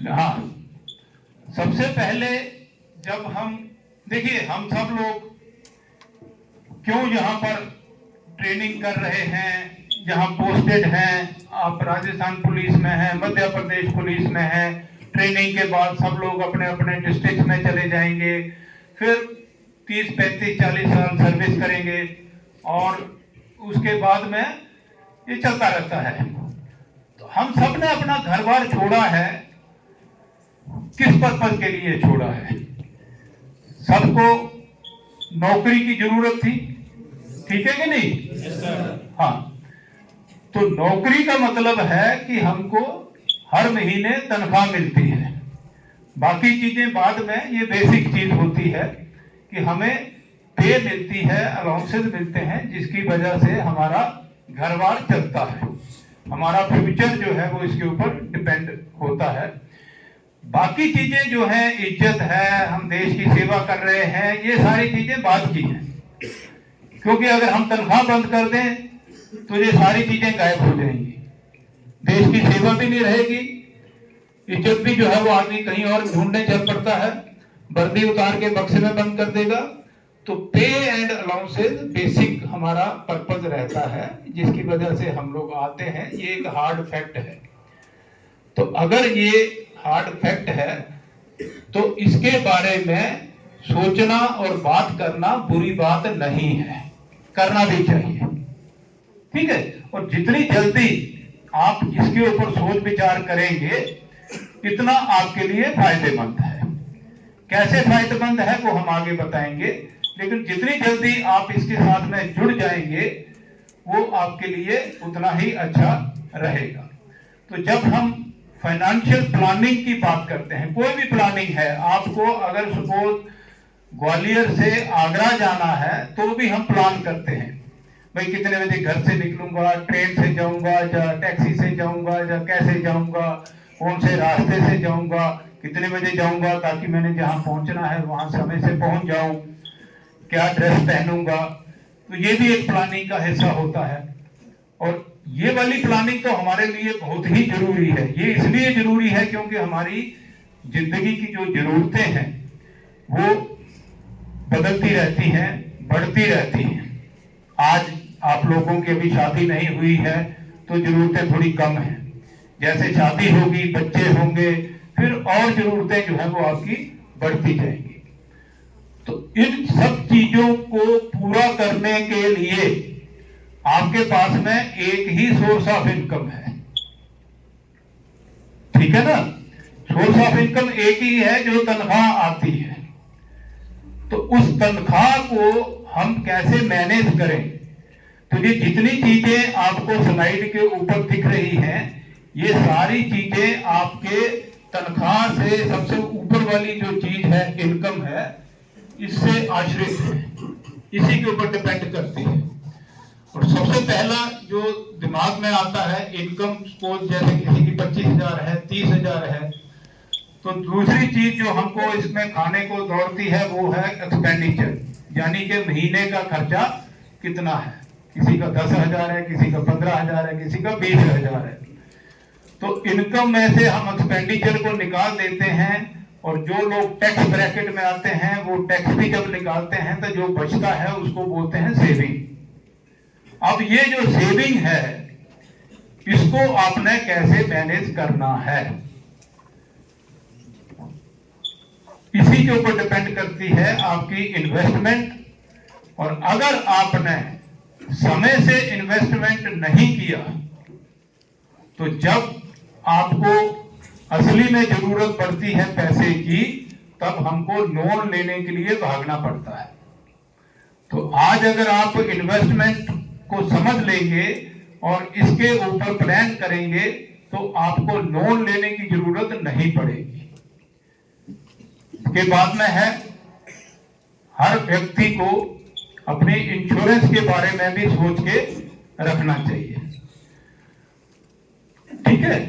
हाँ, सबसे पहले जब हम देखिए, हम सब लोग क्यों यहाँ पर ट्रेनिंग कर रहे हैं, जहाँ पोस्टेड हैं, आप राजस्थान पुलिस में हैं, मध्य प्रदेश पुलिस में हैं, ट्रेनिंग के बाद सब लोग अपने अपने डिस्ट्रिक्ट में चले जाएंगे, फिर 30, 35, 40 साल सर्विस करेंगे और उसके बाद में ये चलता रहता है। तो हम सब ने अपना घर बार छोड़ा है, किस पर्पज के लिए छोड़ा है? सबको नौकरी की जरूरत थी, ठीक है कि नहीं? हाँ, तो नौकरी का मतलब है कि हमको हर महीने तनख्वाह मिलती है। बाकी चीजें बाद में, ये बेसिक चीज होती है कि हमें पे मिलती है, अलाउंसेस मिलते हैं, जिसकी वजह से हमारा घर बार चलता है, हमारा फ्यूचर जो है वो इसके ऊपर डिपेंड होता है। बाकी चीजें जो है, इज्जत है, हम देश की सेवा कर रहे हैं, ये सारी चीजें बाद की हैं, क्योंकि अगर हम तनख्वाह बंद कर दें तो ये सारी चीजें गायब हो जाएंगी, देश की सेवा भी नहीं रहेगी, इज्जत भी जो है वो आदमी कहीं और ढूंढने चल पड़ता है, वर्दी उतार के बक्से में बंद कर देगा। तो पे एंड अलाउंसेस बेसिक हमारा पर्पज रहता है, जिसकी वजह से हम लोग आते हैं, ये एक हार्ड फैक्ट है। तो अगर ये हार्ड फैक्ट है तो इसके बारे में सोचना और बात करना बुरी बात नहीं है, करना भी चाहिए, ठीक है। और जितनी जल्दी आप इसके ऊपर सोच विचार करेंगे इतना आपके लिए फायदेमंद है। कैसे फायदेमंद है वो हम आगे बताएंगे, लेकिन जितनी जल्दी आप इसके साथ में जुड़ जाएंगे वो आपके लिए उतना ही अच्छा रहेगा। तो जब हम फाइनेंशियल प्लानिंग की बात करते हैं, कोई भी प्लानिंग है, आपको अगर सपोज ग्वालियर से आगरा जाना है तो भी हम प्लान करते हैं, भाई कितने बजे घर से निकलूंगा, ट्रेन से जाऊंगा या टैक्सी से जाऊंगा या कैसे जाऊंगा, कौन से रास्ते से जाऊंगा, कितने बजे जाऊंगा ताकि मैंने जहां पहुंचना है वहां समय से पहुंच जाऊं, क्या ड्रेस पहनूंगा। तो ये भी एक प्लानिंग का हिस्सा होता है, और ये वाली प्लानिंग तो हमारे लिए बहुत ही जरूरी है। ये इसलिए जरूरी है क्योंकि हमारी जिंदगी की जो जरूरतें हैं वो बदलती रहती हैं, बढ़ती रहती हैं। आज आप लोगों की अभी शादी नहीं हुई है तो जरूरतें थोड़ी कम हैं, जैसे शादी होगी, बच्चे होंगे, फिर और जरूरतें जो है वो आपकी बढ़ती जाएंगी। तो इन सब चीजों को पूरा करने के लिए आपके पास में एक ही सोर्स ऑफ इनकम है, ठीक है ना? सोर्स ऑफ इनकम एक ही है, जो तनख्वाह आती है। तो उस तनख्वाह को हम कैसे मैनेज करें? तो ये जितनी चीजें आपको स्लाइड के ऊपर दिख रही हैं, ये सारी चीजें आपके तनख्वाह से सबसे ऊपर वाली जो चीज है, इनकम है, इससे आश्रित है, इसी के ऊपर डिपेंड करती है। और सबसे पहला जो दिमाग में आता है, इनकम सपोज जैसे किसी की 25,000 है, 30,000 है, तो दूसरी चीज जो हमको इसमें खाने को दौड़ती है वो है एक्सपेंडिचर, यानी कि महीने का खर्चा कितना है। किसी का 10,000 है, किसी का 15,000 है, किसी का 20,000 है। तो इनकम में से हम एक्सपेंडिचर को निकाल देते हैं, और जो लोग टैक्स ब्रैकेट में आते हैं वो टैक्स भी जब निकालते हैं तो जो बचता है उसको बोलते हैं सेविंग। अब ये जो सेविंग है इसको आपने कैसे मैनेज करना है, इसी के ऊपर डिपेंड करती है आपकी इन्वेस्टमेंट। और अगर आपने समय से इन्वेस्टमेंट नहीं किया तो जब आपको असली में जरूरत पड़ती है पैसे की, तब हमको लोन लेने के लिए भागना पड़ता है। तो आज अगर आप इन्वेस्टमेंट को समझ लेंगे और इसके ऊपर प्लान करेंगे तो आपको लोन लेने की जरूरत नहीं पड़ेगी। इसके बाद में है, हर व्यक्ति को अपने इंश्योरेंस के बारे में भी सोच के रखना चाहिए, ठीक है।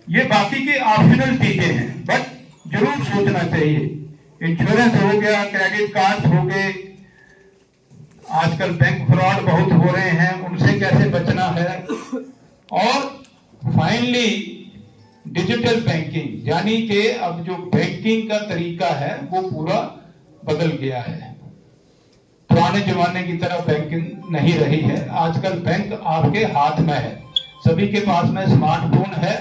ये बाकी की ऑप्शनल चीजें हैं, बट जरूर सोचना चाहिए। इंश्योरेंस हो गया, क्रेडिट कार्ड हो गए, आजकल बैंक फ्रॉड बहुत हो रहे हैं, उनसे कैसे बचना है। और फाइनली डिजिटल बैंकिंग, यानी कि अब जो बैंकिंग का तरीका है वो पूरा बदल गया है। पुराने जमाने की तरह बैंकिंग नहीं रही है। आजकल बैंक आपके हाथ में है, सभी के पास में स्मार्टफोन है।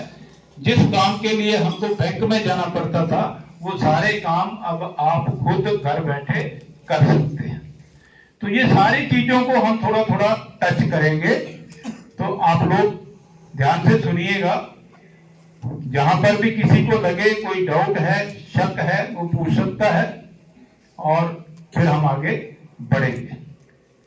जिस काम के लिए हमको बैंक में जाना पड़ता था वो सारे काम अब आप खुद घर बैठे कर सकते हैं। तो ये सारी चीजों को हम थोड़ा थोड़ा टच करेंगे, तो आप लोग ध्यान से सुनिएगा। जहां पर भी किसी को लगे कोई डाउट है, शक है, वो पूछ सकता है और फिर हम आगे बढ़ेंगे।